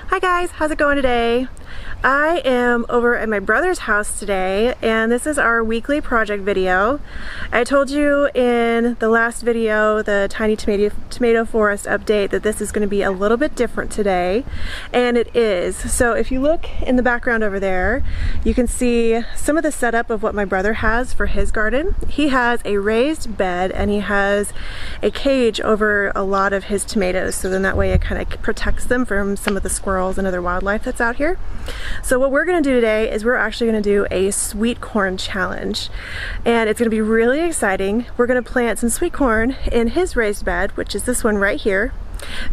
Hi guys, how's it going today? I am over at my brother's house today, and this is our weekly project video. I told you in the last video, the tiny tomato forest update, that this is going to be a little bit different today, and it is. So if you look in the background over there, you can see some of the setup of what my brother has for his garden. He has a raised bed and he has a cage over a lot of his tomatoes, so then that way it kind of protects them from some of the squirrels and other wildlife that's out here. So what we're going to do today is we're actually going to do a sweet corn challenge, and it's going to be really exciting. We're going to plant some sweet corn in his raised bed, which is this one right here,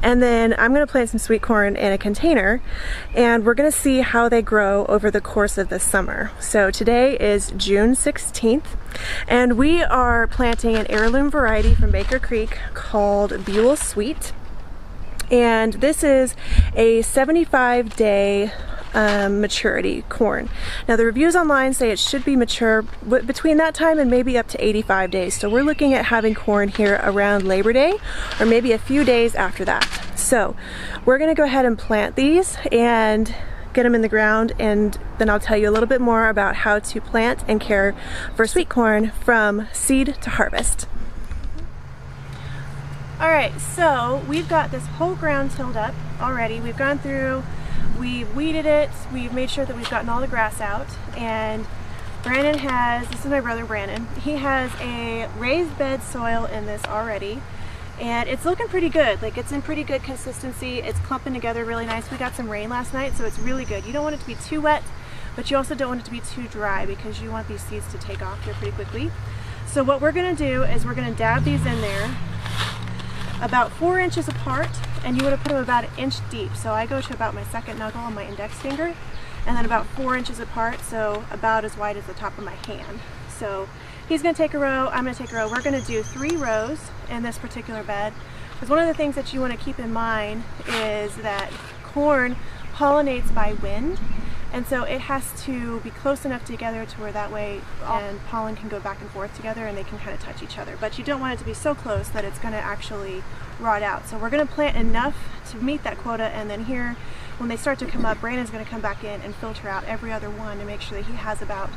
and then I'm going to plant some sweet corn in a container, and we're going to see how they grow over the course of the summer. So today is June 16th, and we are planting an heirloom variety from Baker Creek called Buell Sweet, and this is a 75-day maturity corn. Now the reviews online say it should be mature between that time and maybe up to 85 days. So we're looking at having corn here around Labor Day or maybe a few days after that. So we're going to go ahead and plant these and get them in the ground, and then I'll tell you a little bit more about how to plant and care for sweet corn from seed to harvest. Alright, so we've got this whole ground tilled up already. We've gone through, we've weeded it, we've made sure that we've gotten all the grass out, and Brandon has, this is my brother Brandon, he has a raised bed soil in this already, and it's looking pretty good. Like, it's in pretty good consistency, it's clumping together really nice. We got some rain last night, so it's really good. You don't want it to be too wet, but you also don't want it to be too dry because you want these seeds to take off here pretty quickly. So what we're going to do is we're going to dab these in there about 4 inches apart, and you want to put them about 1 inch deep. So I go to about my second knuckle on my index finger, and then about 4 inches apart, so about as wide as the top of my hand. So he's going to take a row, I'm going to take a row. We're going to do 3 rows in this particular bed, because one of the things that you want to keep in mind is that corn pollinates by wind, and so it has to be close enough together to where that way and pollen can go back and forth together and they can kind of touch each other. But you don't want it to be so close that it's going to actually rot out. So we're going to plant enough to meet that quota, and then here when they start to come up, Brandon's going to come back in and filter out every other one to make sure that he has about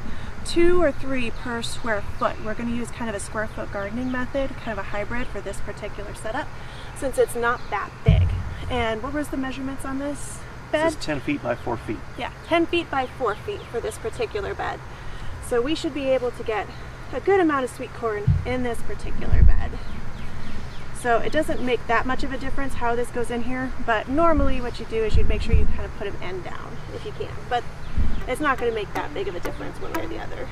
2 or 3 per square foot. We're going to use kind of a square foot gardening method, kind of a hybrid for this particular setup, since it's not that big. And what was the measurements on this bed? This is 10 feet by 4 feet. Yeah, 10 feet by 4 feet for this particular bed. So we should be able to get a good amount of sweet corn in this particular bed. So it doesn't make that much of a difference how this goes in here, but normally what you do is you'd make sure you kind of put them end down if you can. But it's not going to make that big of a difference one way or the other.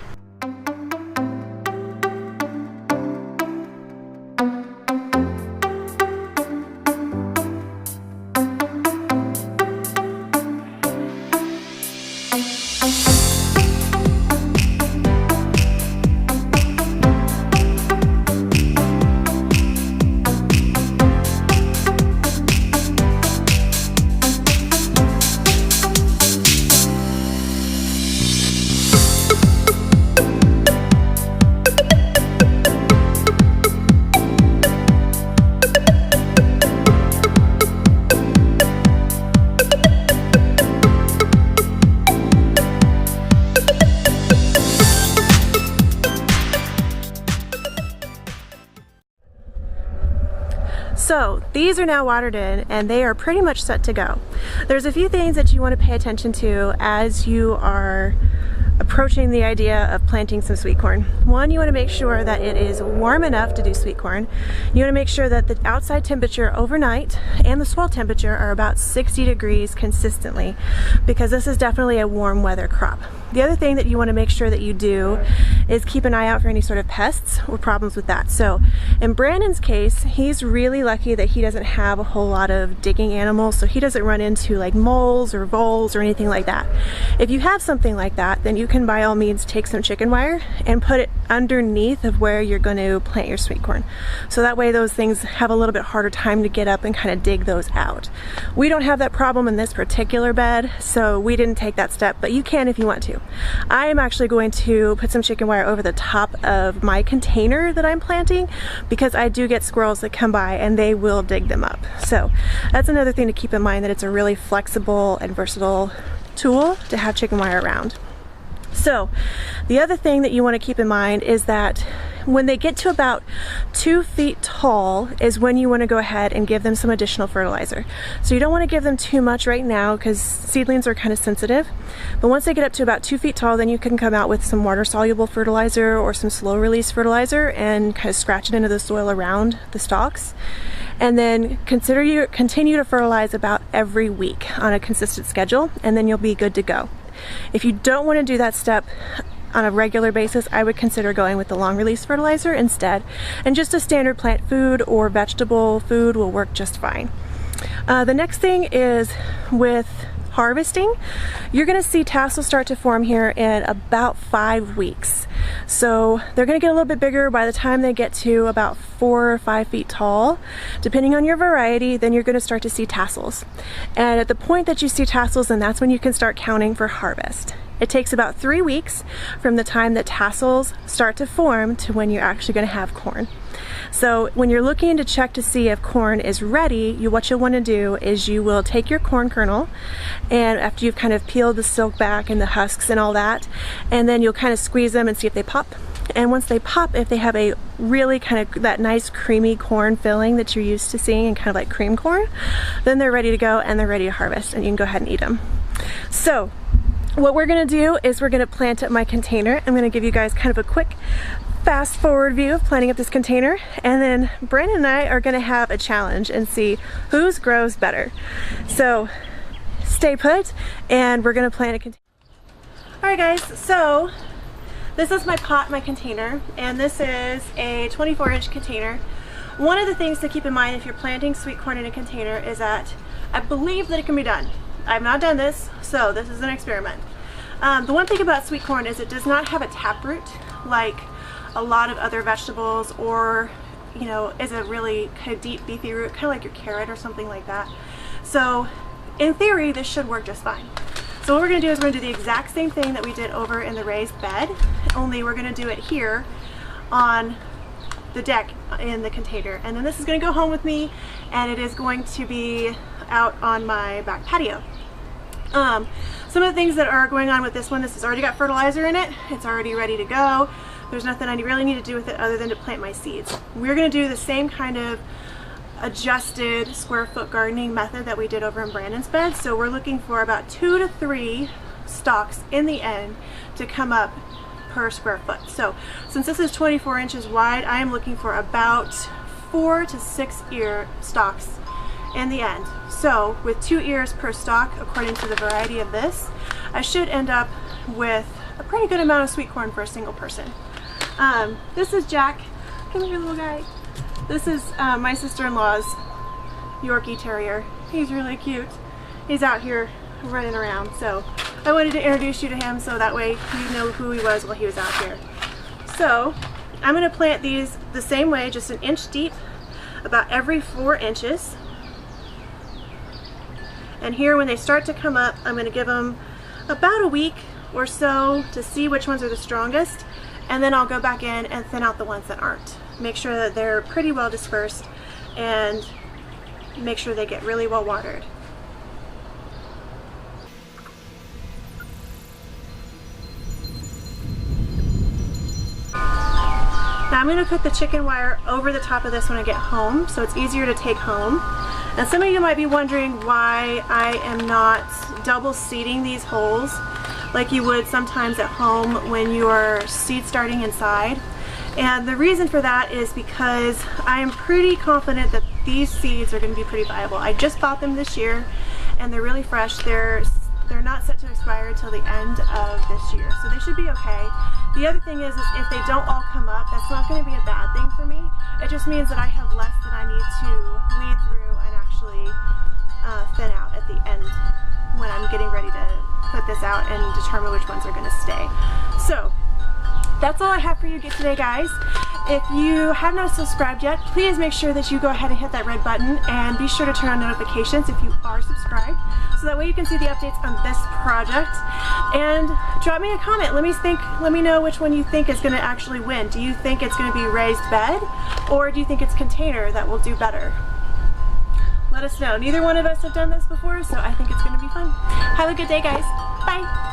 So these are now watered in and they are pretty much set to go. There's a few things that you want to pay attention to as you are approaching the idea of planting some sweet corn. One, you want to make sure that it is warm enough to do sweet corn. You want to make sure that the outside temperature overnight and the soil temperature are about 60 degrees consistently, because this is definitely a warm weather crop. The other thing that you want to make sure that you do is keep an eye out for any sort of pests or problems with that. So in Brandon's case, he's really lucky that he doesn't have a whole lot of digging animals, so he doesn't run into like moles or voles or anything like that. If you have something like that, then you can by all means take some chicken wire and put it underneath of where you're going to plant your sweet corn. So that way those things have a little bit harder time to get up and kind of dig those out. We don't have that problem in this particular bed, so we didn't take that step, but you can if you want to. I am actually going to put some chicken wire over the top of my container that I'm planting, because I do get squirrels that come by and they will dig them up. So that's another thing to keep in mind, that it's a really flexible and versatile tool to have chicken wire around. So the other thing that you want to keep in mind is that when they get to about 2 feet tall is when you want to go ahead and give them some additional fertilizer. So you don't want to give them too much right now, because seedlings are kind of sensitive. But once they get up to about 2 feet tall, then you can come out with some water soluble fertilizer or some slow release fertilizer and kind of scratch it into the soil around the stalks. And then continue to fertilize about every week on a consistent schedule, and then you'll be good to go. If you don't want to do that step on a regular basis, I would consider going with the long release fertilizer instead, and just a standard plant food or vegetable food will work just fine. The next thing is with harvesting. You're going to see tassels start to form here in about 5 weeks. So they're going to get a little bit bigger by the time they get to about 4 or 5 feet tall. Depending on your variety, then you're going to start to see tassels. And at the point that you see tassels, then that's when you can start counting for harvest. It takes about 3 weeks from the time that tassels start to form to when you're actually going to have corn. So when you're looking to check to see if corn is ready, what you'll want to do is you will take your corn kernel, and after you've kind of peeled the silk back and the husks and all that, and then you'll kind of squeeze them and see if they pop. And once they pop, if they have a really kind of that nice creamy corn filling that you're used to seeing and kind of like cream corn, then they're ready to go and they're ready to harvest, and you can go ahead and eat them. So what we're going to do is we're going to plant up my container. I'm going to give you guys kind of a quick fast forward view of planting up this container, and then Brandon and I are going to have a challenge and see whose grows better. So stay put, and we're going to plant a container. Alright guys, so this is my pot, my container, and this is a 24-inch container. One of the things to keep in mind if you're planting sweet corn in a container is that I believe that it can be done. I've not done this, so this is an experiment. The one thing about sweet corn is it does not have a taproot like a lot of other vegetables, or is a really kind of deep beefy root, kind of like your carrot or something like that. So in theory this should work just fine. So what we're going to do is we're going to do the exact same thing that we did over in the raised bed, only we're going to do it here on the deck in the container, and then this is going to go home with me, and it is going to be out on my back patio. Some of the things that are going on with this one, this has already got fertilizer in it, it's already ready to go. There's nothing I really need to do with it other than to plant my seeds. We're going to do the same kind of adjusted square foot gardening method that we did over in Brandon's bed. So we're looking for about 2 to 3 stalks in the end to come up per square foot. So since this is 24 inches wide, I am looking for about 4 to 6 ear stalks in the end. So with 2 ears per stalk, according to the variety of this, I should end up with a pretty good amount of sweet corn for a single person. This is Jack. Come here, little guy. This is my sister-in-law's Yorkie Terrier. He's really cute. He's out here running around, so I wanted to introduce you to him so that way you know who he was while he was out here. So I'm going to plant these the same way, just 1 inch deep, about every 4 inches. And here when they start to come up, I'm going to give them about a week or so to see which ones are the strongest, and then I'll go back in and thin out the ones that aren't. Make sure that they're pretty well dispersed and make sure they get really well watered. Now I'm going to put the chicken wire over the top of this when I get home, so it's easier to take home. And some of you might be wondering why I am not double seeding these holes like you would sometimes at home when you are seed starting inside. And the reason for that is because I am pretty confident that these seeds are going to be pretty viable. I just bought them this year and they're really fresh. They're not set to expire until the end of this year, so they should be okay. The other thing is if they don't all come up, that's not going to be a bad thing for me. It just means that I have less that I need to weed through and actually thin out at the end when I'm getting ready to put this out and determine which ones are going to stay. So that's all I have for you today, guys. If you have not subscribed yet, please make sure that you go ahead and hit that red button and be sure to turn on notifications if you are subscribed, so that way you can see the updates on this project. And drop me a comment. Let me know which one you think is going to actually win. Do you think it's going to be raised bed, or do you think it's container that will do better? Let us know. Neither one of us have done this before, so I think it's going to be fun. Have a good day, guys. Bye.